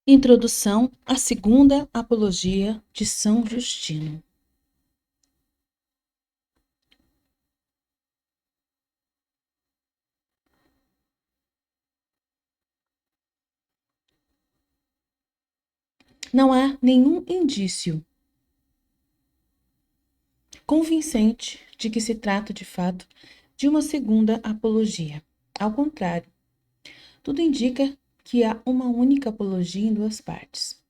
Introdução à segunda apologia de São Justino. Não há nenhum indício convincente de que se trata, de fato, de uma segunda apologia. Ao contrário, tudo indica que há uma única apologia em duas partes.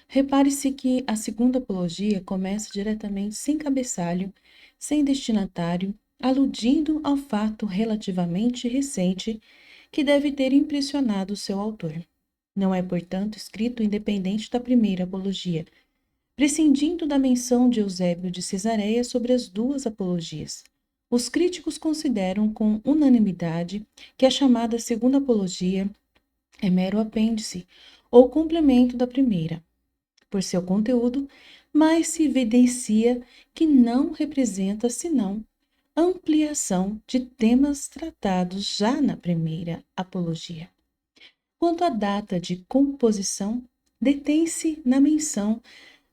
Repare-se que a segunda apologia começa diretamente sem cabeçalho, sem destinatário, aludindo ao fato relativamente recente que deve ter impressionado seu autor. Não é, portanto, escrito independente da primeira apologia, prescindindo da menção de Eusébio de Cesareia sobre as duas apologias. Os críticos consideram com unanimidade que a chamada segunda apologia é mero apêndice ou complemento da primeira. Por seu conteúdo, mas se evidencia que não representa senão ampliação de temas tratados já na primeira apologia. Quanto à data de composição, detém-se na menção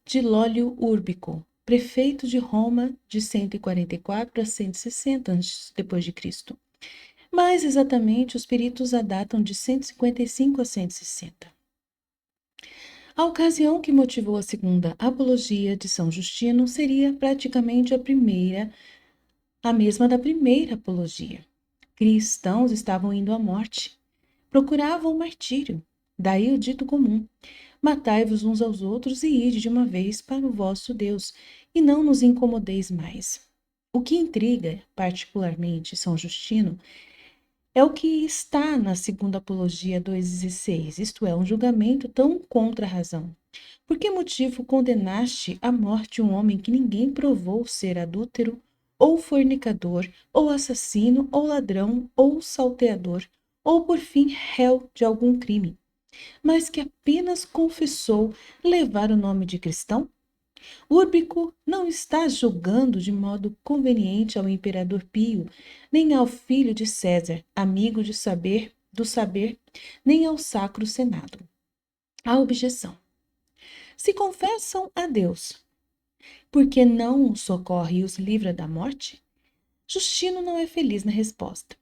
de Lólio Úrbico, prefeito de Roma de 144 a 160 d.C. Mais exatamente, os peritos a datam de 155 a 160. A ocasião que motivou a segunda apologia de São Justino seria praticamente a mesma da primeira apologia. Cristãos estavam indo à morte, procuravam o martírio, daí o dito comum: matai-vos uns aos outros e ide de uma vez para o vosso Deus, e não nos incomodeis mais. O que intriga, particularmente, São Justino, é o que está na segunda apologia 2,16, isto é, um julgamento tão contra a razão. Por que motivo condenaste à morte um homem que ninguém provou ser adúltero, ou fornicador, ou assassino, ou ladrão, ou salteador, ou por fim réu de algum crime, mas que apenas confessou levar o nome de cristão? Úrbico não está julgando de modo conveniente ao imperador Pio, nem ao filho de César, amigo do saber, nem ao sacro senado. A objeção: se confessam a Deus, por que não os socorre e os livra da morte? Justino não é feliz na resposta.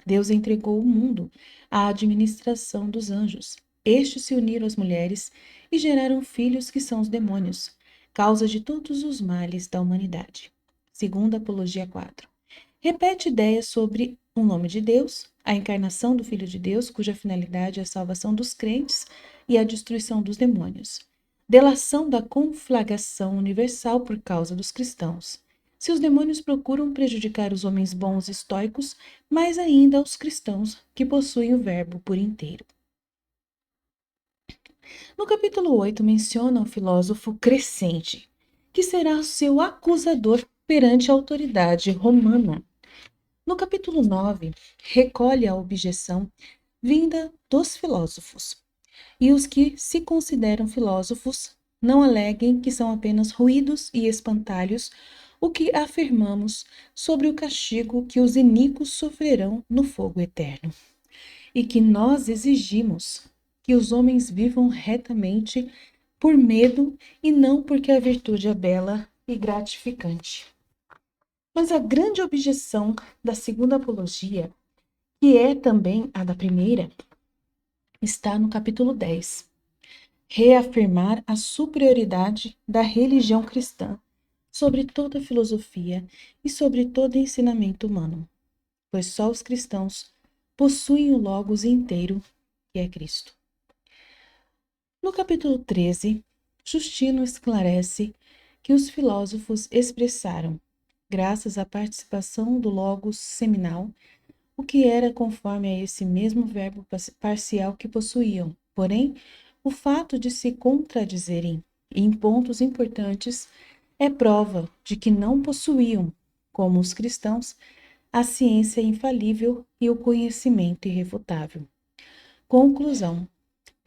Deus entregou o mundo à administração dos anjos. Estes se uniram às mulheres e geraram filhos que são os demônios, causa de todos os males da humanidade. Segunda Apologia 4. Repete ideias sobre o nome de Deus, a encarnação do Filho de Deus, cuja finalidade é a salvação dos crentes e a destruição dos demônios. Delação da conflagração universal por causa dos cristãos. Se os demônios procuram prejudicar os homens bons e estoicos, mais ainda os cristãos que possuem o verbo por inteiro. No capítulo 8 menciona o filósofo Crescente, que será seu acusador perante a autoridade romana. No capítulo 9, recolhe a objeção vinda dos filósofos, e os que se consideram filósofos não aleguem que são apenas ruídos e espantalhos o que afirmamos sobre o castigo que os iníquos sofrerão no fogo eterno, e que nós exigimos que os homens vivam retamente por medo e não porque a virtude é bela e gratificante. Mas a grande objeção da segunda apologia, que é também a da primeira, está no capítulo 10. Reafirmar a superioridade da religião cristã sobre toda filosofia e sobre todo ensinamento humano, pois só os cristãos possuem o Logos inteiro, que é Cristo. No capítulo 13, Justino esclarece que os filósofos expressaram, graças à participação do Logos seminal, o que era conforme a esse mesmo verbo parcial que possuíam. Porém, o fato de se contradizerem em pontos importantes é prova de que não possuíam, como os cristãos, a ciência infalível e o conhecimento irrefutável. Conclusão: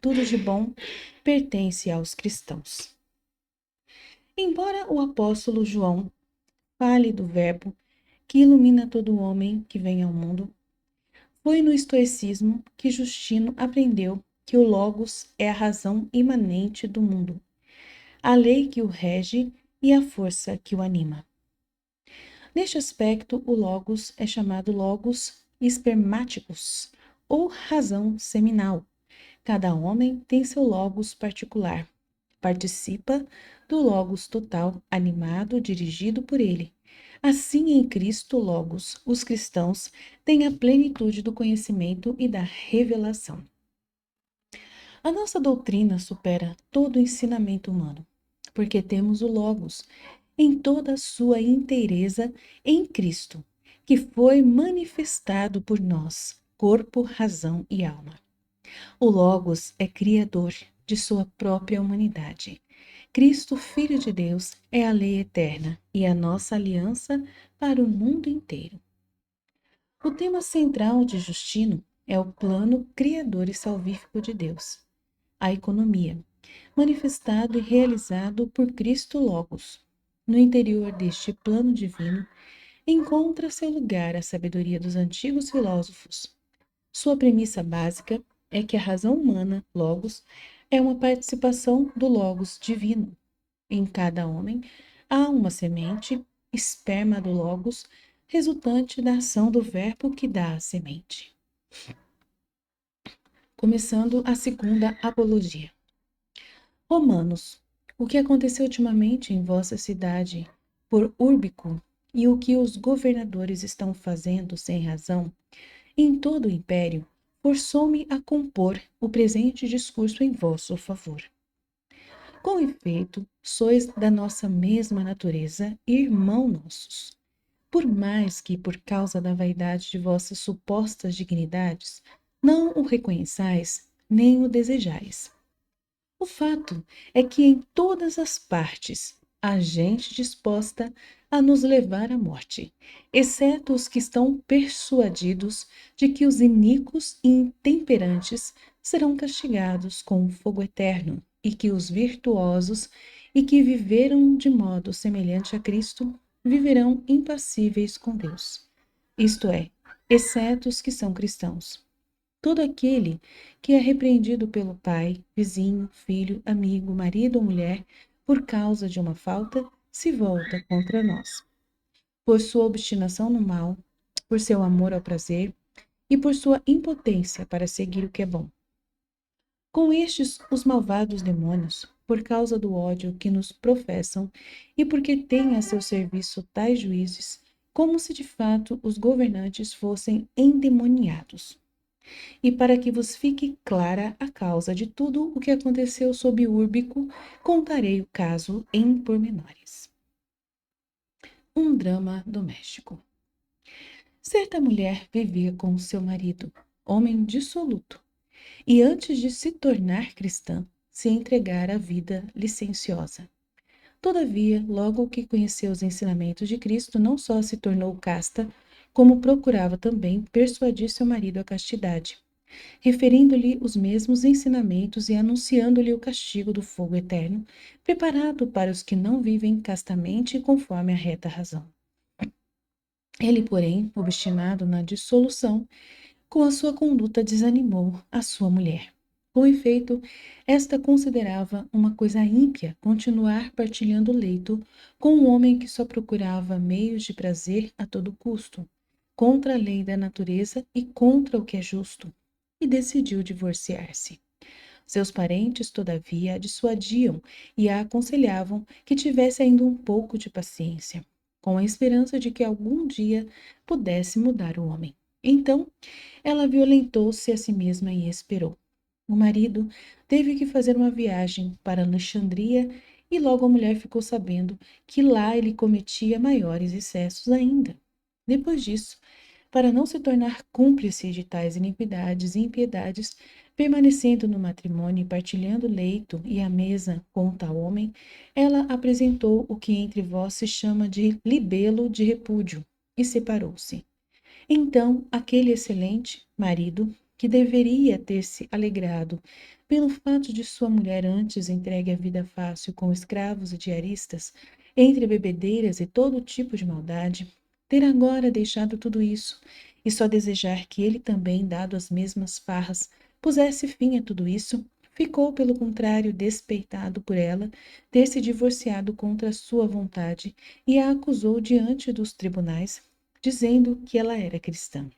tudo de bom pertence aos cristãos. Embora o apóstolo João fale do verbo que ilumina todo homem que vem ao mundo, foi no estoicismo que Justino aprendeu que o Logos é a razão imanente do mundo, a lei que o rege e a força que o anima. Neste aspecto, o Logos é chamado Logos Spermaticus, ou razão seminal. Cada homem tem seu Logos particular. Participa do Logos total, animado, dirigido por ele. Assim, em Cristo Logos, os cristãos têm a plenitude do conhecimento e da revelação. A nossa doutrina supera todo o ensinamento humano, porque temos o Logos em toda a sua inteireza em Cristo, que foi manifestado por nós, corpo, razão e alma. O Logos é criador de sua própria humanidade. Cristo, Filho de Deus, é a lei eterna e a nossa aliança para o mundo inteiro. O tema central de Justino é o plano criador e salvífico de Deus, a economia, manifestado e realizado por Cristo Logos. No interior deste plano divino, encontra seu lugar a sabedoria dos antigos filósofos. Sua premissa básica é que a razão humana, Logos, é uma participação do Logos divino. Em cada homem há uma semente, esperma do Logos, resultante da ação do verbo que dá a semente. Começando a segunda apologia. Romanos, o que aconteceu ultimamente em vossa cidade por Úrbico e o que os governadores estão fazendo sem razão em todo o império, forçou-me a compor o presente discurso em vosso favor. Com efeito, sois da nossa mesma natureza, irmão nossos. Por mais que, por causa da vaidade de vossas supostas dignidades, não o reconheçais, nem o desejais. O fato é que em todas as partes há gente disposta a nos levar à morte, exceto os que estão persuadidos de que os iníquos e intemperantes serão castigados com o fogo eterno, e que os virtuosos e que viveram de modo semelhante a Cristo viverão impassíveis com Deus. Isto é, exceto os que são cristãos. Todo aquele que é repreendido pelo pai, vizinho, filho, amigo, marido ou mulher, por causa de uma falta, se volta contra nós. Por sua obstinação no mal, por seu amor ao prazer e por sua impotência para seguir o que é bom. Com estes, os malvados demônios, por causa do ódio que nos professam e porque têm a seu serviço tais juízes, como se de fato os governantes fossem endemoniados. E para que vos fique clara a causa de tudo o que aconteceu sob Úrbico, contarei o caso em pormenores. Um drama doméstico. Certa mulher vivia com seu marido, homem dissoluto, e antes de se tornar cristã, se entregara à vida licenciosa. Todavia, logo que conheceu os ensinamentos de Cristo, não só se tornou casta, como procurava também persuadir seu marido à castidade, referindo-lhe os mesmos ensinamentos e anunciando-lhe o castigo do fogo eterno, preparado para os que não vivem castamente conforme a reta razão. Ele, porém, obstinado na dissolução, com a sua conduta desanimou a sua mulher. Com efeito, esta considerava uma coisa ímpia continuar partilhando o leito com um homem que só procurava meios de prazer a todo custo, contra a lei da natureza e contra o que é justo, e decidiu divorciar-se. Seus parentes, todavia, a dissuadiam e a aconselhavam que tivesse ainda um pouco de paciência, com a esperança de que algum dia pudesse mudar o homem. Então, ela violentou-se a si mesma e esperou. O marido teve que fazer uma viagem para Alexandria e logo a mulher ficou sabendo que lá ele cometia maiores excessos ainda. Depois disso, para não se tornar cúmplice de tais iniquidades e impiedades, permanecendo no matrimônio e partilhando o leito e a mesa com tal homem, ela apresentou o que entre vós se chama de libelo de repúdio e separou-se. Então, aquele excelente marido, que deveria ter se alegrado pelo fato de sua mulher antes entregue à vida fácil com escravos e diaristas, entre bebedeiras e todo tipo de maldade, ter agora deixado tudo isso e só desejar que ele também, dado as mesmas farras, pusesse fim a tudo isso, ficou, pelo contrário, despeitado por ela ter se divorciado contra sua vontade e a acusou diante dos tribunais, dizendo que ela era cristã.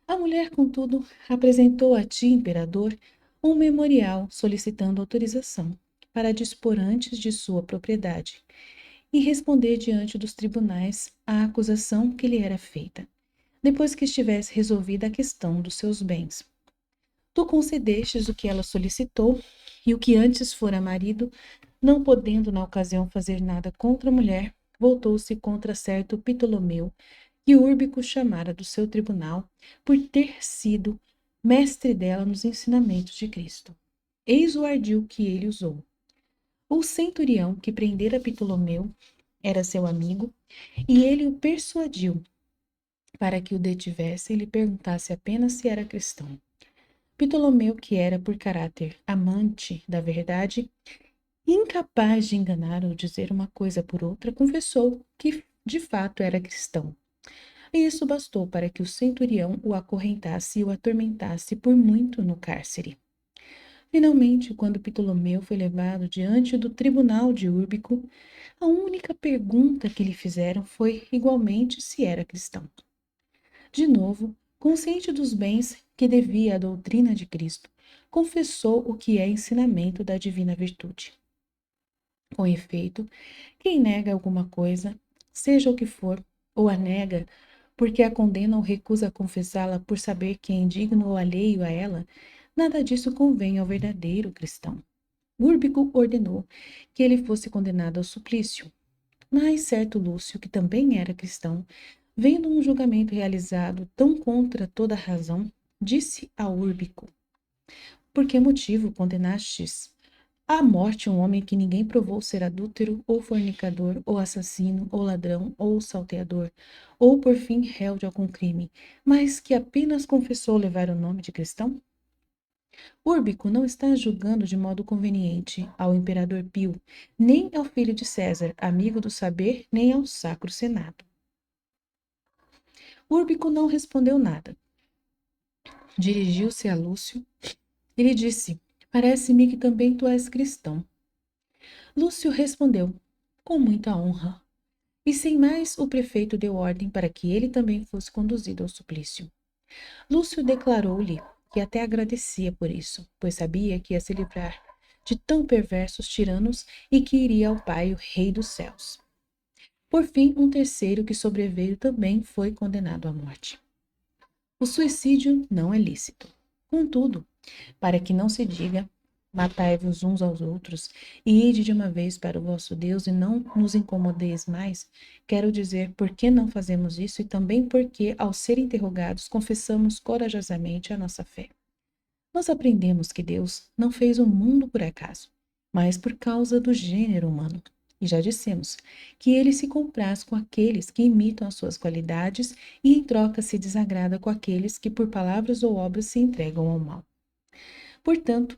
A mulher, contudo, apresentou a ti, imperador, um memorial solicitando autorização para dispor antes de sua propriedade e responder diante dos tribunais à acusação que lhe era feita, depois que estivesse resolvida a questão dos seus bens. Tu concedestes o que ela solicitou, e o que antes fora marido, não podendo na ocasião fazer nada contra a mulher, voltou-se contra certo Ptolomeu, que Úrbico chamara do seu tribunal, por ter sido mestre dela nos ensinamentos de Cristo. Eis o ardil que ele usou. O centurião que prendera Ptolomeu era seu amigo, e ele o persuadiu para que o detivesse e lhe perguntasse apenas se era cristão. Ptolomeu, que era por caráter amante da verdade, incapaz de enganar ou dizer uma coisa por outra, confessou que de fato era cristão. E isso bastou para que o centurião o acorrentasse e o atormentasse por muito no cárcere. Finalmente, quando Ptolomeu foi levado diante do tribunal de Úrbico, a única pergunta que lhe fizeram foi igualmente se era cristão. De novo, consciente dos bens que devia à doutrina de Cristo, confessou o que é ensinamento da divina virtude. Com efeito, quem nega alguma coisa, seja o que for, ou a nega porque a condena ou recusa confessá-la por saber que é indigno ou alheio a ela, nada disso convém ao verdadeiro cristão. Úrbico ordenou que ele fosse condenado ao suplício, mas certo Lúcio, que também era cristão, vendo um julgamento realizado tão contra toda a razão, disse a Úrbico: por que motivo condenastes à morte um homem que ninguém provou ser adúltero, ou fornicador, ou assassino, ou ladrão, ou salteador, ou por fim réu de algum crime, mas que apenas confessou levar o nome de cristão? Úrbico não está julgando de modo conveniente ao imperador Pio, nem ao filho de César, amigo do saber, nem ao sacro senado. Úrbico não respondeu nada. Dirigiu-se a Lúcio e lhe disse: parece-me que também tu és cristão. Lúcio respondeu: com muita honra. E sem mais, o prefeito deu ordem para que ele também fosse conduzido ao suplício. Lúcio declarou-lhe que até agradecia por isso, pois sabia que ia se livrar de tão perversos tiranos e que iria ao Pai, o Rei dos céus. Por fim, um terceiro que sobreveio também foi condenado à morte. O suicídio não é lícito. Contudo, para que não se diga: matai-vos uns aos outros, e ide de uma vez para o vosso Deus, e não nos incomodeis mais, quero dizer por que não fazemos isso e também porque, ao ser interrogados, confessamos corajosamente a nossa fé. Nós aprendemos que Deus não fez o mundo por acaso, mas por causa do gênero humano. E já dissemos que ele se compraz com aqueles que imitam as suas qualidades e, em troca, se desagrada com aqueles que, por palavras ou obras, se entregam ao mal. Portanto,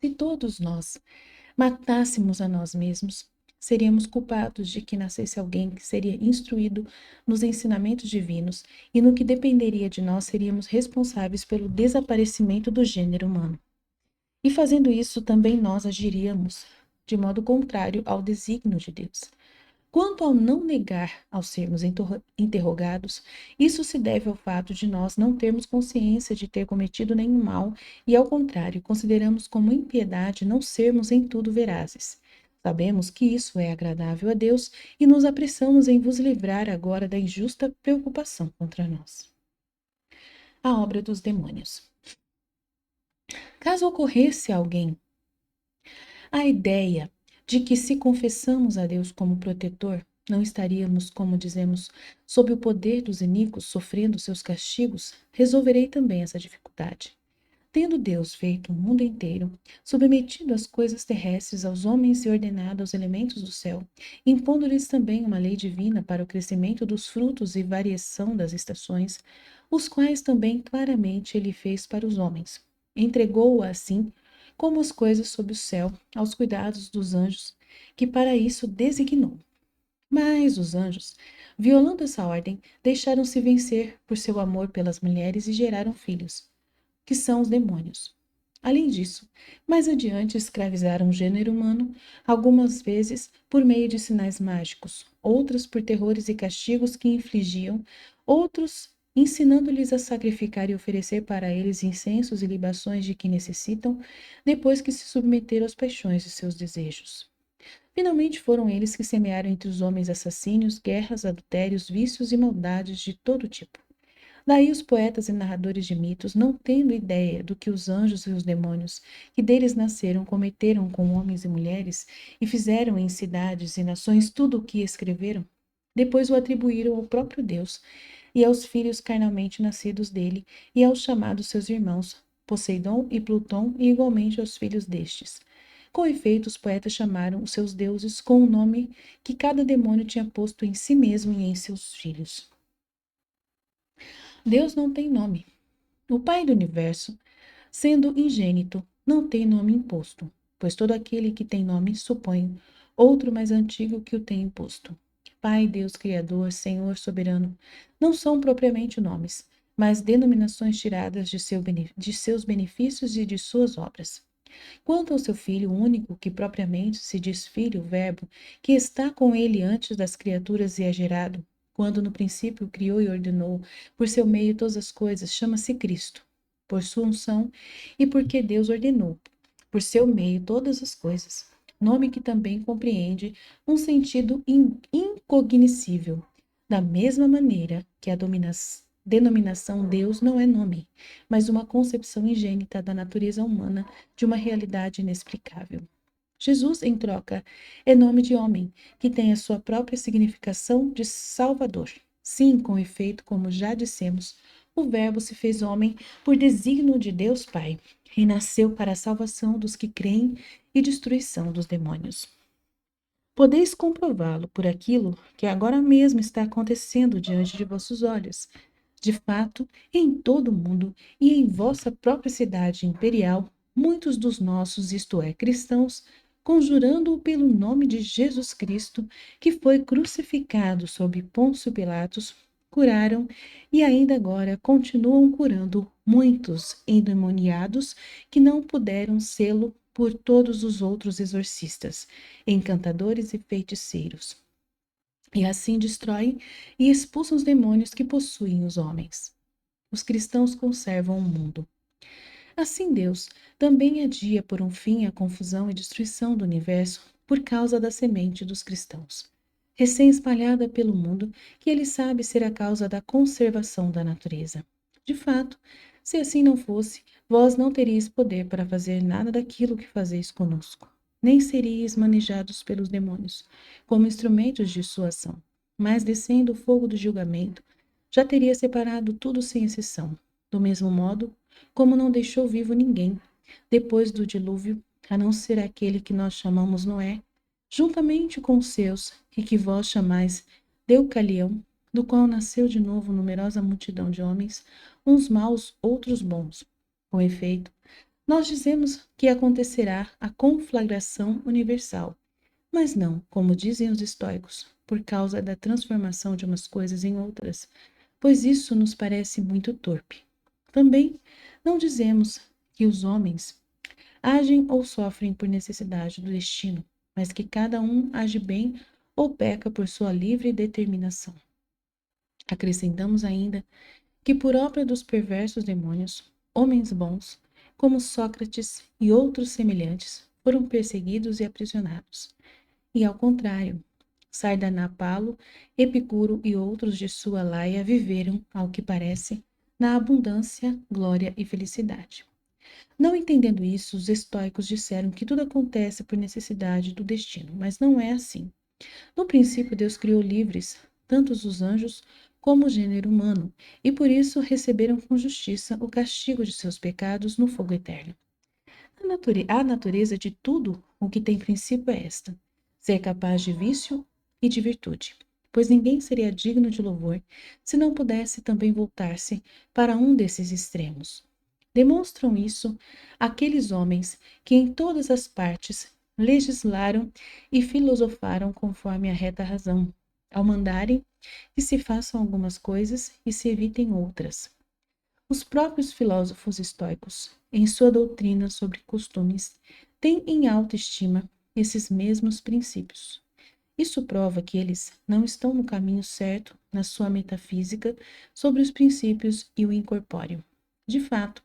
se todos nós matássemos a nós mesmos, seríamos culpados de que nascesse alguém que seria instruído nos ensinamentos divinos e no que dependeria de nós seríamos responsáveis pelo desaparecimento do gênero humano. E fazendo isso, também nós agiríamos de modo contrário ao desígnio de Deus. Quanto ao não negar ao sermos interrogados, isso se deve ao fato de nós não termos consciência de ter cometido nenhum mal e, ao contrário, consideramos como impiedade não sermos em tudo verazes. Sabemos que isso é agradável a Deus e nos apressamos em vos livrar agora da injusta preocupação contra nós. A obra dos demônios. Caso ocorresse a alguém a ideia de que, se confessamos a Deus como protetor, não estaríamos, como dizemos, sob o poder dos iníquos, sofrendo seus castigos, resolverei também essa dificuldade. Tendo Deus feito o mundo inteiro, submetido as coisas terrestres aos homens e ordenado aos elementos do céu, impondo-lhes também uma lei divina para o crescimento dos frutos e variação das estações, os quais também claramente ele fez para os homens. Entregou-a assim, como as coisas sob o céu, aos cuidados dos anjos, que para isso designou. Mas os anjos, violando essa ordem, deixaram-se vencer por seu amor pelas mulheres e geraram filhos. que são os demônios. Além disso, mais adiante escravizaram o gênero humano, algumas vezes por meio de sinais mágicos, outras por terrores e castigos que infligiam, outros ensinando-lhes a sacrificar e oferecer para eles incensos e libações de que necessitam, depois que se submeteram às paixões de seus desejos. Finalmente foram eles que semearam entre os homens assassínios, guerras, adultérios, vícios e maldades de todo tipo. Daí os poetas e narradores de mitos, não tendo ideia do que os anjos e os demônios que deles nasceram cometeram com homens e mulheres e fizeram em cidades e nações tudo o que escreveram, depois o atribuíram ao próprio Deus e aos filhos carnalmente nascidos dele e aos chamados seus irmãos, Poseidon e Pluton, e igualmente aos filhos destes. Com efeito, os poetas chamaram os seus deuses com o nome que cada demônio tinha posto em si mesmo e em seus filhos. Deus não tem nome. O Pai do Universo, sendo ingênito, não tem nome imposto, pois todo aquele que tem nome supõe outro mais antigo que o tem imposto. Pai, Deus Criador, Senhor Soberano, não são propriamente nomes, mas denominações tiradas de seus benefícios e de suas obras. Quanto ao seu Filho único, que propriamente se diz Filho, o Verbo, que está com ele antes das criaturas e é gerado, quando no princípio criou e ordenou por seu meio todas as coisas, chama-se Cristo, por sua unção e porque Deus ordenou por seu meio todas as coisas. Nome que também compreende um sentido incognoscível, da mesma maneira que a denominação Deus não é nome, mas uma concepção ingênita da natureza humana de uma realidade inexplicável. Jesus, em troca, é nome de homem, que tem a sua própria significação de Salvador. Sim, com efeito, como já dissemos, o Verbo se fez homem por desígnio de Deus Pai e nasceu para a salvação dos que creem e destruição dos demônios. Podeis comprová-lo por aquilo que agora mesmo está acontecendo diante de vossos olhos. De fato, em todo o mundo e em vossa própria cidade imperial, muitos dos nossos, isto é, cristãos, conjurando-o pelo nome de Jesus Cristo, que foi crucificado sob Pôncio Pilatos, curaram e ainda agora continuam curando muitos endemoniados que não puderam sê-lo por todos os outros exorcistas, encantadores e feiticeiros. E assim destroem e expulsam os demônios que possuem os homens. Os cristãos conservam o mundo. Assim Deus também adia por um fim a confusão e destruição do universo por causa da semente dos cristãos, recém-espalhada pelo mundo, que ele sabe ser a causa da conservação da natureza. De fato, se assim não fosse, vós não teríeis poder para fazer nada daquilo que fazeis conosco, nem seríeis manejados pelos demônios, como instrumentos de sua ação. Mas descendo o fogo do julgamento, já teria separado tudo sem exceção. Do mesmo modo, como não deixou vivo ninguém, depois do dilúvio, a não ser aquele que nós chamamos Noé, juntamente com os seus, e que vós chamais Deucalião, do qual nasceu de novo numerosa multidão de homens, uns maus, outros bons. Com efeito, nós dizemos que acontecerá a conflagração universal, mas não, como dizem os estoicos, por causa da transformação de umas coisas em outras, pois isso nos parece muito torpe. Também não dizemos que os homens agem ou sofrem por necessidade do destino, mas que cada um age bem ou peca por sua livre determinação. Acrescentamos ainda que por obra dos perversos demônios, homens bons, como Sócrates e outros semelhantes, foram perseguidos e aprisionados. E ao contrário, Sardanapalo, Epicuro e outros de sua laia viveram, ao que parece, na abundância, glória e felicidade. Não entendendo isso, os estoicos disseram que tudo acontece por necessidade do destino, mas não é assim. No princípio, Deus criou livres, tanto os anjos como o gênero humano, e por isso receberam com justiça o castigo de seus pecados no fogo eterno. A natureza de tudo o que tem princípio é esta: ser capaz de vício e de virtude, pois ninguém seria digno de louvor se não pudesse também voltar-se para um desses extremos. Demonstram isso aqueles homens que em todas as partes legislaram e filosofaram conforme a reta razão, ao mandarem que se façam algumas coisas e se evitem outras. Os próprios filósofos estoicos, em sua doutrina sobre costumes, têm em alta estima esses mesmos princípios. Isso prova que eles não estão no caminho certo na sua metafísica sobre os princípios e o incorpóreo. De fato,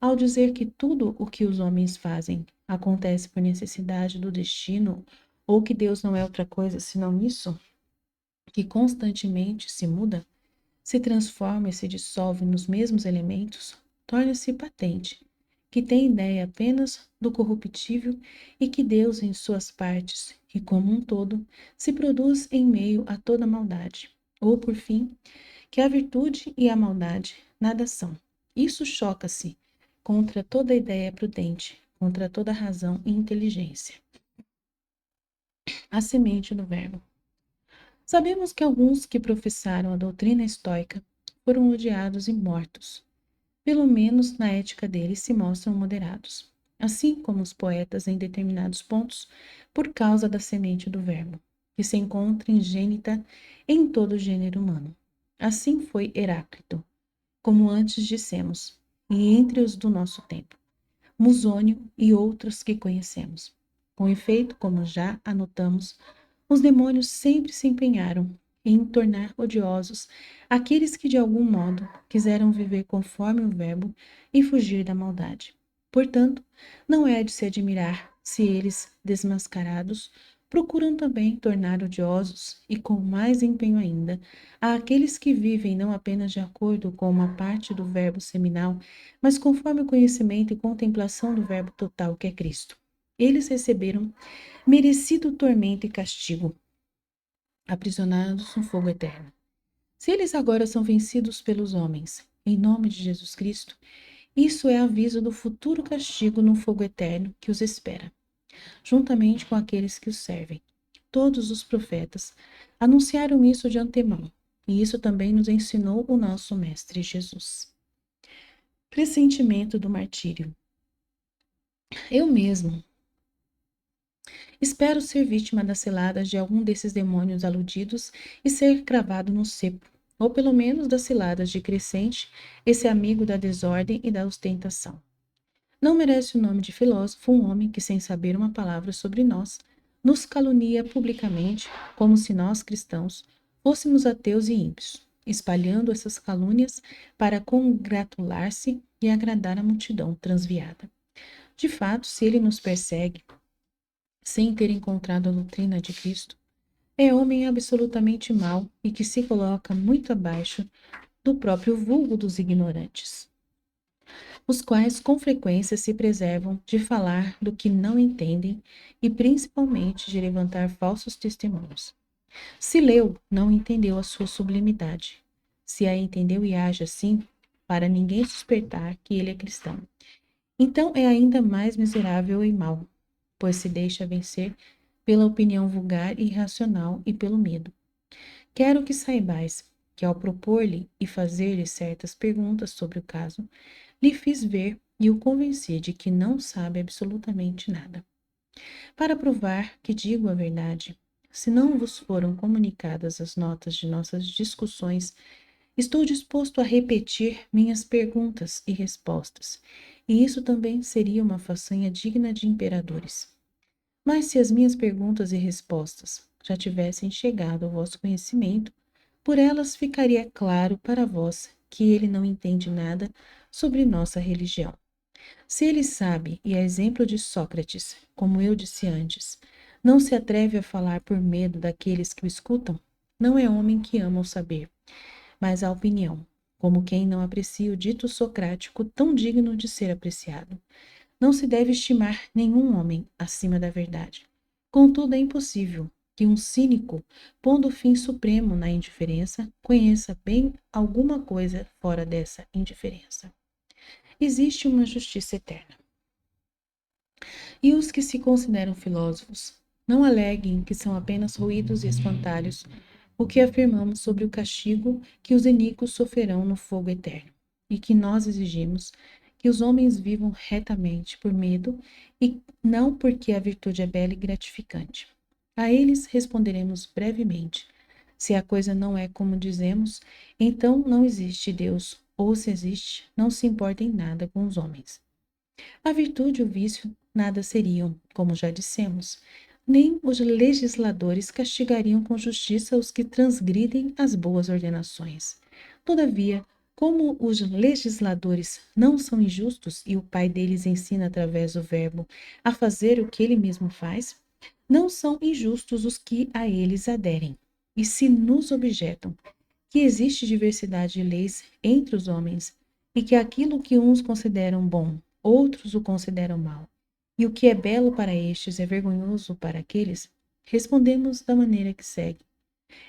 ao dizer que tudo o que os homens fazem acontece por necessidade do destino, ou que Deus não é outra coisa senão isso, que constantemente se muda, se transforma e se dissolve nos mesmos elementos, torna-se patente que tem ideia apenas do corruptível e que Deus, em suas partes e como um todo, se produz em meio a toda maldade. Ou, por fim, que a virtude e a maldade nada são. Isso choca-se contra toda ideia prudente, contra toda razão e inteligência. A semente do verbo. Sabemos que alguns que professaram a doutrina estoica foram odiados e mortos. Pelo menos na ética deles se mostram moderados, assim como os poetas em determinados pontos, por causa da semente do verbo, que se encontra ingênita em todo o gênero humano. Assim foi Heráclito, como antes dissemos, e entre os do nosso tempo, Musônio e outros que conhecemos. Com efeito, como já anotamos, os demônios sempre se empenharam em tornar odiosos aqueles que de algum modo quiseram viver conforme o verbo e fugir da maldade. Portanto, não é de se admirar se eles, desmascarados, procuram também tornar odiosos, e com mais empenho ainda, aqueles que vivem não apenas de acordo com uma parte do verbo seminal, mas conforme o conhecimento e contemplação do verbo total que é Cristo. Eles receberam merecido tormento e castigo, aprisionados no fogo eterno. Se eles agora são vencidos pelos homens, em nome de Jesus Cristo, isso é aviso do futuro castigo no fogo eterno que os espera, juntamente com aqueles que os servem. Todos os profetas anunciaram isso de antemão, e isso também nos ensinou o nosso Mestre Jesus. Pressentimento do martírio. Eu mesmo espero ser vítima das ciladas de algum desses demônios aludidos e ser cravado no cepo, ou pelo menos das ciladas de Crescente, esse amigo da desordem e da ostentação. Não merece o nome de filósofo um homem que, sem saber uma palavra sobre nós, nos calunia publicamente, como se nós, cristãos, fôssemos ateus e ímpios, espalhando essas calúnias para congratular-se e agradar a multidão transviada. De fato, se ele nos persegue, sem ter encontrado a doutrina de Cristo, é homem absolutamente mau e que se coloca muito abaixo do próprio vulgo dos ignorantes, os quais com frequência se preservam de falar do que não entendem e principalmente de levantar falsos testemunhos. Se leu, não entendeu a sua sublimidade. Se a entendeu e age assim, para ninguém suspeitar que ele é cristão, então é ainda mais miserável e mau, pois se deixa vencer pela opinião vulgar e irracional e pelo medo. Quero que saibais que, ao propor-lhe e fazer-lhe certas perguntas sobre o caso, lhe fiz ver e o convenci de que não sabe absolutamente nada. Para provar que digo a verdade, se não vos foram comunicadas as notas de nossas discussões, estou disposto a repetir minhas perguntas e respostas, e isso também seria uma façanha digna de imperadores. Mas se as minhas perguntas e respostas já tivessem chegado ao vosso conhecimento, por elas ficaria claro para vós que ele não entende nada sobre nossa religião. Se ele sabe, e a exemplo de Sócrates, como eu disse antes, não se atreve a falar por medo daqueles que o escutam, não é homem que ama o saber, mas a opinião, como quem não aprecia o dito socrático tão digno de ser apreciado. Não se deve estimar nenhum homem acima da verdade. Contudo, é impossível que um cínico, pondo o fim supremo na indiferença, conheça bem alguma coisa fora dessa indiferença. Existe uma justiça eterna. E os que se consideram filósofos, não aleguem que são apenas ruídos e espantalhos o que afirmamos sobre o castigo que os iníquos sofrerão no fogo eterno, e que nós exigimos que os homens vivam retamente por medo e não porque a virtude é bela e gratificante. A eles responderemos brevemente. Se a coisa não é como dizemos, então não existe Deus ou se existe, não se importa em nada com os homens. A virtude e o vício nada seriam, como já dissemos, nem os legisladores castigariam com justiça os que transgridem as boas ordenações. Todavia, como os legisladores não são injustos e o Pai deles ensina através do Verbo a fazer o que ele mesmo faz, não são injustos os que a eles aderem. E se nos objetam que existe diversidade de leis entre os homens e que aquilo que uns consideram bom, outros o consideram mal, e o que é belo para estes é vergonhoso para aqueles, respondemos da maneira que segue.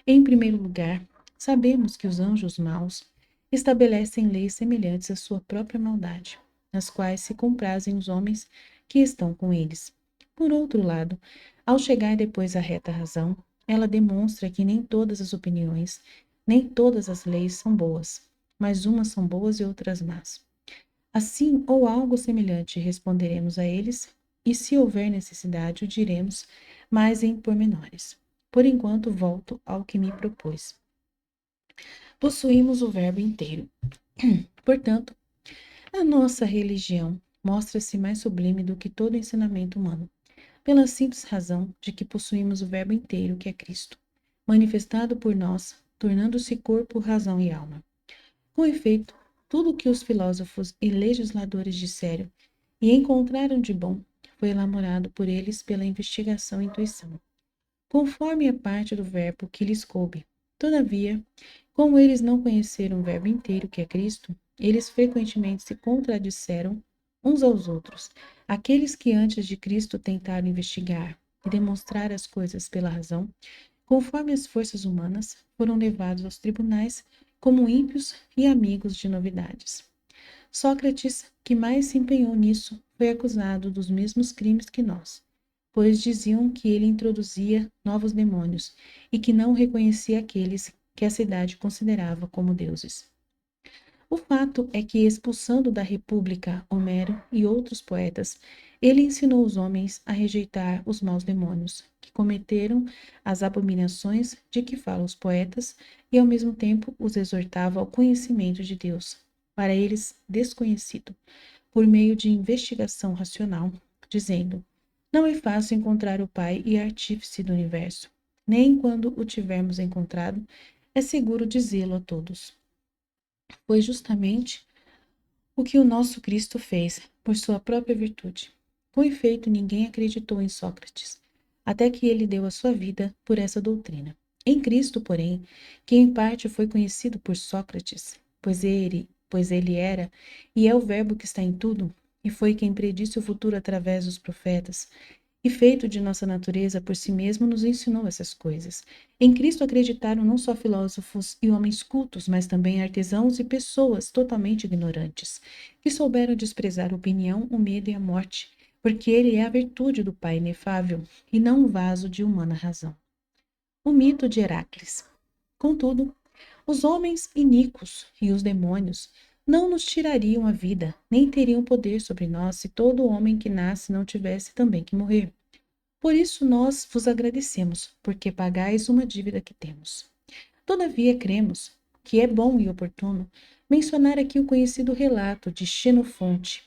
Em primeiro lugar, sabemos que os anjos maus estabelecem leis semelhantes à sua própria maldade, nas quais se comprazem os homens que estão com eles. Por outro lado, ao chegar depois à reta razão, ela demonstra que nem todas as opiniões, nem todas as leis são boas, mas umas são boas e outras más. Assim, ou algo semelhante responderemos a eles, e se houver necessidade, o diremos, mas em pormenores. Por enquanto, volto ao que me propus. Possuímos o verbo inteiro. Portanto, a nossa religião mostra-se mais sublime do que todo ensinamento humano, pela simples razão de que possuímos o verbo inteiro, que é Cristo, manifestado por nós, tornando-se corpo, razão e alma. Com efeito, tudo o que os filósofos e legisladores disseram e encontraram de bom foi elaborado por eles pela investigação e intuição, conforme a parte do verbo que lhes coube. Todavia, como eles não conheceram o verbo inteiro, que é Cristo, eles frequentemente se contradisseram uns aos outros. Aqueles que antes de Cristo tentaram investigar e demonstrar as coisas pela razão, conforme as forças humanas, foram levados aos tribunais como ímpios e amigos de novidades. Sócrates, que mais se empenhou nisso, foi acusado dos mesmos crimes que nós, pois diziam que ele introduzia novos demônios e que não reconhecia aqueles que a cidade considerava como deuses. O fato é que, expulsando da República Homero e outros poetas, ele ensinou os homens a rejeitar os maus demônios, que cometeram as abominações de que falam os poetas, e ao mesmo tempo os exortava ao conhecimento de Deus, para eles desconhecido, por meio de investigação racional, dizendo: não é fácil encontrar o Pai e artífice do universo, nem quando o tivermos encontrado, é seguro dizê-lo a todos. Foi justamente o que o nosso Cristo fez, por sua própria virtude. Com efeito, ninguém acreditou em Sócrates, até que ele deu a sua vida por essa doutrina. Em Cristo, porém, que em parte foi conhecido por Sócrates, pois ele era e é o Verbo que está em tudo, e foi quem predisse o futuro através dos profetas, e feito de nossa natureza por si mesmo, nos ensinou essas coisas. Em Cristo acreditaram não só filósofos e homens cultos, mas também artesãos e pessoas totalmente ignorantes, que souberam desprezar a opinião, o medo e a morte, porque ele é a virtude do Pai inefável, e não um vaso de humana razão. O mito de Heracles. Contudo, os homens iníquos e os demônios não nos tirariam a vida, nem teriam poder sobre nós se todo homem que nasce não tivesse também que morrer. Por isso nós vos agradecemos, porque pagais uma dívida que temos. Todavia cremos que é bom e oportuno mencionar aqui o conhecido relato de Xenofonte,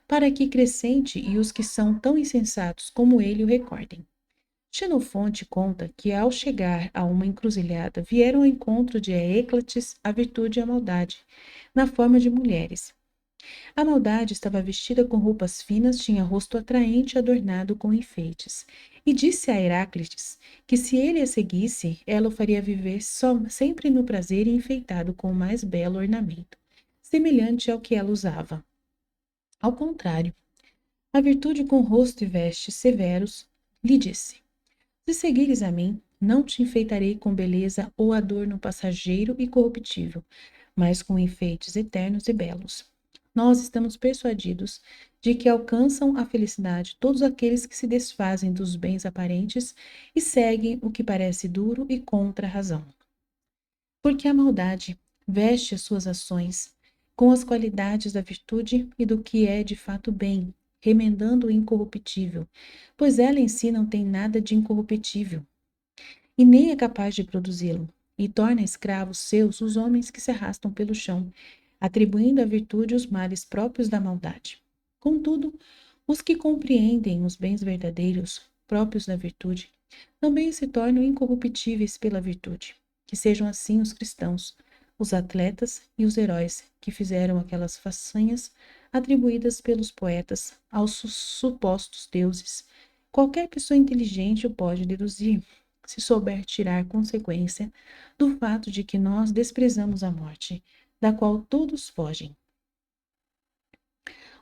para que Crescente e os que são tão insensatos como ele o recordem. Xenofonte conta que, ao chegar a uma encruzilhada, vieram ao encontro de Éclates a virtude e a maldade, na forma de mulheres. A maldade estava vestida com roupas finas, tinha rosto atraente e adornado com enfeites. E disse a Heráclides que, se ele a seguisse, ela o faria viver sempre no prazer e enfeitado com o mais belo ornamento, semelhante ao que ela usava. Ao contrário, a virtude com rosto e vestes severos lhe disse: se seguires a mim, não te enfeitarei com beleza ou adorno passageiro e corruptível, mas com enfeites eternos e belos. Nós estamos persuadidos de que alcançam a felicidade todos aqueles que se desfazem dos bens aparentes e seguem o que parece duro e contra a razão. Porque a maldade veste as suas ações com as qualidades da virtude e do que é de fato bem, remendando o incorruptível, pois ela em si não tem nada de incorruptível, e nem é capaz de produzi-lo, e torna escravos seus os homens que se arrastam pelo chão, atribuindo à virtude os males próprios da maldade. Contudo, os que compreendem os bens verdadeiros próprios da virtude também se tornam incorruptíveis pela virtude. Que sejam assim os cristãos, os atletas e os heróis que fizeram aquelas façanhas atribuídas pelos poetas aos supostos deuses. Qualquer pessoa inteligente o pode deduzir, se souber tirar consequência do fato de que nós desprezamos a morte, da qual todos fogem.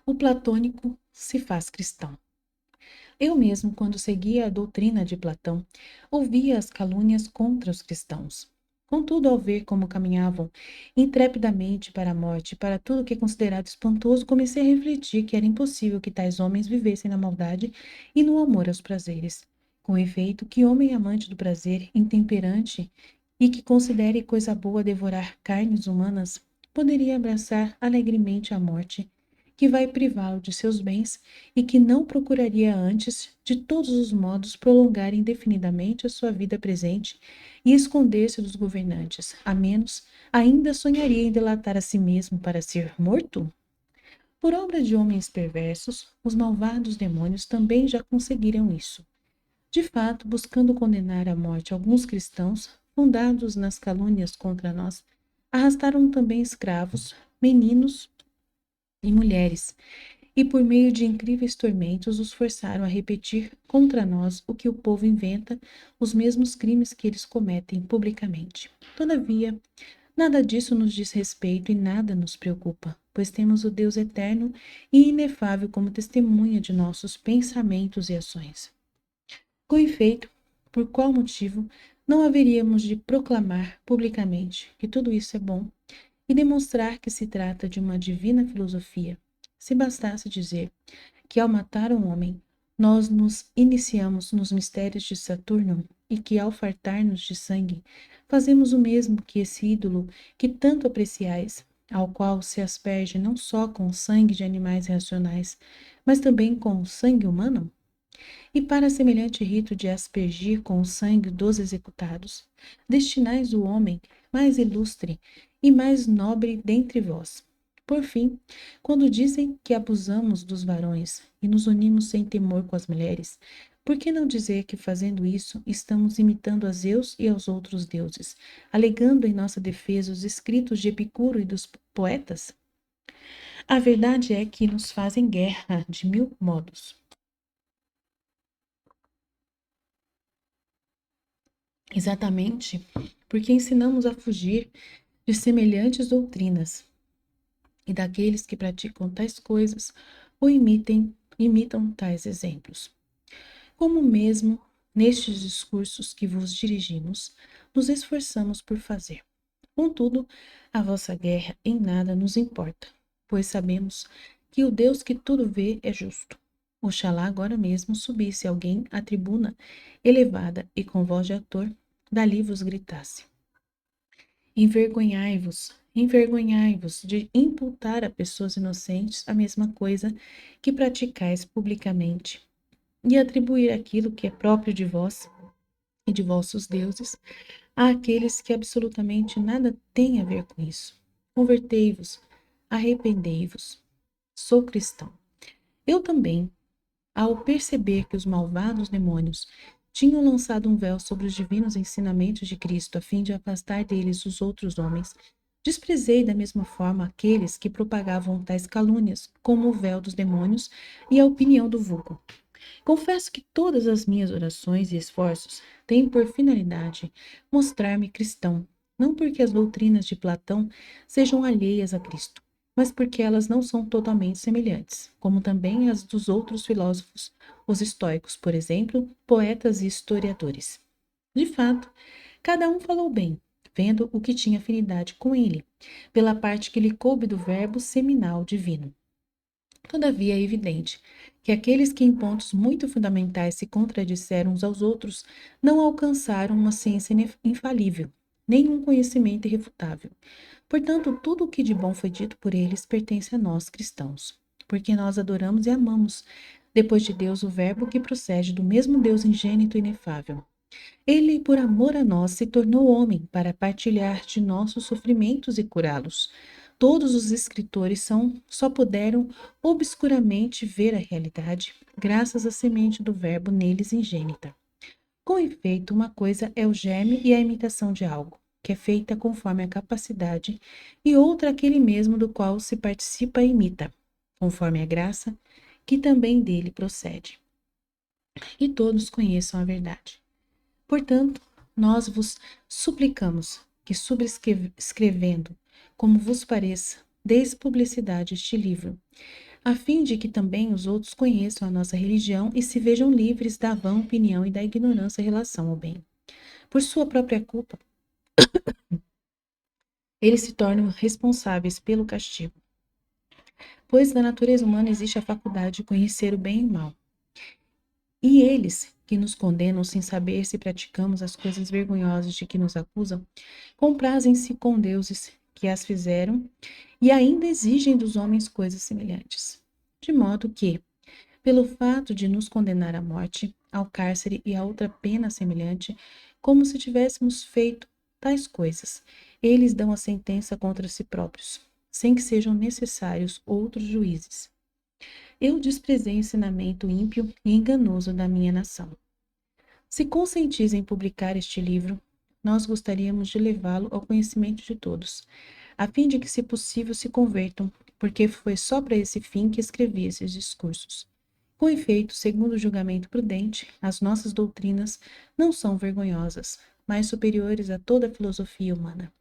O platônico se faz cristão. Eu mesmo, quando seguia a doutrina de Platão, ouvia as calúnias contra os cristãos. Contudo, ao ver como caminhavam intrepidamente para a morte e para tudo que é considerado espantoso, comecei a refletir que era impossível que tais homens vivessem na maldade e no amor aos prazeres. Com efeito, que homem amante do prazer, intemperante e que considere coisa boa devorar carnes humanas, poderia abraçar alegremente a morte, que vai privá-lo de seus bens e que não procuraria antes, de todos os modos, prolongar indefinidamente a sua vida presente e esconder-se dos governantes, a menos ainda sonharia em delatar a si mesmo para ser morto? Por obra de homens perversos, os malvados demônios também já conseguiram isso. De fato, buscando condenar à morte alguns cristãos, fundados nas calúnias contra nós, arrastaram também escravos, meninos e mulheres, e por meio de incríveis tormentos os forçaram a repetir contra nós o que o povo inventa, os mesmos crimes que eles cometem publicamente. Todavia, nada disso nos diz respeito e nada nos preocupa, pois temos o Deus eterno e inefável como testemunha de nossos pensamentos e ações. Com efeito, por qual motivo não haveríamos de proclamar publicamente que tudo isso é bom e demonstrar que se trata de uma divina filosofia, se bastasse dizer que ao matar um homem, nós nos iniciamos nos mistérios de Saturno e que ao fartar-nos de sangue, fazemos o mesmo que esse ídolo que tanto apreciais, ao qual se asperge não só com o sangue de animais racionais, mas também com o sangue humano? E para semelhante rito de aspergir com o sangue dos executados, destinais o homem mais ilustre e mais nobre dentre vós. Por fim, quando dizem que abusamos dos varões e nos unimos sem temor com as mulheres, por que não dizer que fazendo isso estamos imitando a Zeus e aos outros deuses, alegando em nossa defesa os escritos de Epicuro e dos poetas? A verdade é que nos fazem guerra de mil modos. Exatamente porque ensinamos a fugir de semelhantes doutrinas e daqueles que praticam tais coisas ou imitam tais exemplos. Como mesmo nestes discursos que vos dirigimos, nos esforçamos por fazer. Contudo, a vossa guerra em nada nos importa, pois sabemos que o Deus que tudo vê é justo. Oxalá agora mesmo subisse alguém à tribuna elevada e com voz de ator dali vos gritasse: envergonhai-vos, envergonhai-vos de imputar a pessoas inocentes a mesma coisa que praticais publicamente e atribuir aquilo que é próprio de vós e de vossos deuses àqueles que absolutamente nada têm a ver com isso. Convertei-vos, arrependei-vos. Sou cristão. Eu também, ao perceber que os malvados demônios tinham lançado um véu sobre os divinos ensinamentos de Cristo a fim de afastar deles os outros homens, desprezei da mesma forma aqueles que propagavam tais calúnias, como o véu dos demônios e a opinião do vulgo. Confesso que todas as minhas orações e esforços têm por finalidade mostrar-me cristão, não porque as doutrinas de Platão sejam alheias a Cristo, mas porque elas não são totalmente semelhantes, como também as dos outros filósofos, os estoicos, por exemplo, poetas e historiadores. De fato, cada um falou bem, vendo o que tinha afinidade com ele, pela parte que lhe coube do verbo seminal divino. Todavia, é evidente que aqueles que em pontos muito fundamentais se contradisseram uns aos outros não alcançaram uma ciência infalível, nem um conhecimento irrefutável. Portanto, tudo o que de bom foi dito por eles pertence a nós, cristãos, porque nós adoramos e amamos, depois de Deus, o Verbo que procede do mesmo Deus ingênito e inefável. Ele, por amor a nós, se tornou homem para partilhar de nossos sofrimentos e curá-los. Todos os escritores só puderam obscuramente ver a realidade graças à semente do verbo neles ingênita. Com efeito, uma coisa é o germe e a imitação de algo, que é feita conforme a capacidade, e outra aquele mesmo do qual se participa e imita, conforme a graça, que também dele procede. E todos conheçam a verdade. Portanto, nós vos suplicamos que, subscrevendo, como vos pareça, deis publicidade a este livro, a fim de que também os outros conheçam a nossa religião e se vejam livres da vã opinião e da ignorância em relação ao bem. Por sua própria culpa, eles se tornam responsáveis pelo castigo, pois na natureza humana existe a faculdade de conhecer o bem e o mal. E eles, que nos condenam sem saber se praticamos as coisas vergonhosas de que nos acusam, comprazem-se com deuses que as fizeram e ainda exigem dos homens coisas semelhantes. De modo que, pelo fato de nos condenar à morte, ao cárcere e a outra pena semelhante, como se tivéssemos feito tais coisas, eles dão a sentença contra si próprios, sem que sejam necessários outros juízes. Eu desprezei o ensinamento ímpio e enganoso da minha nação. Se consentis em publicar este livro, nós gostaríamos de levá-lo ao conhecimento de todos, a fim de que, se possível, se convertam, porque foi só para esse fim que escrevi esses discursos. Com efeito, segundo o julgamento prudente, as nossas doutrinas não são vergonhosas, mas superiores a toda a filosofia humana.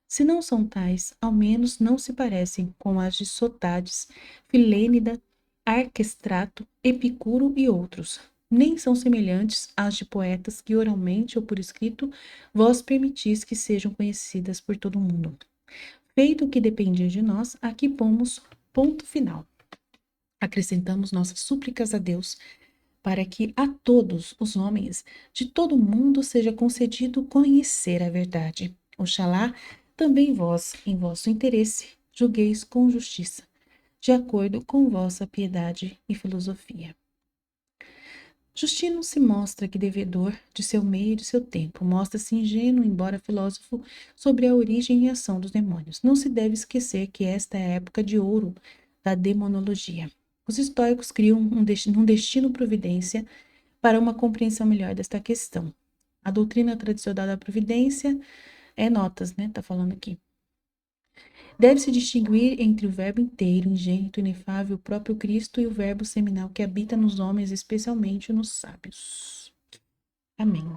Se não são tais, ao menos não se parecem com as de Sócrates, Filênida, Arquestrato, Epicuro e outros, nem são semelhantes às de poetas que oralmente ou por escrito vós permitis que sejam conhecidas por todo o mundo. Feito o que dependia de nós, aqui pomos ponto final. Acrescentamos nossas súplicas a Deus para que a todos os homens de todo o mundo seja concedido conhecer a verdade. Oxalá também vós, em vosso interesse, julgueis com justiça, de acordo com vossa piedade e filosofia. Justino se mostra que devedor de seu meio e de seu tempo, mostra-se ingênuo, embora filósofo, sobre a origem e ação dos demônios. Não se deve esquecer que esta é a época de ouro da demonologia. Os estoicos criam um destino providência para uma compreensão melhor desta questão. A doutrina tradicional da providência é notas, né? Tá falando aqui. Deve-se distinguir entre o verbo inteiro, ingênito, inefável, o próprio Cristo, e o verbo seminal que habita nos homens, especialmente nos sábios. Amém.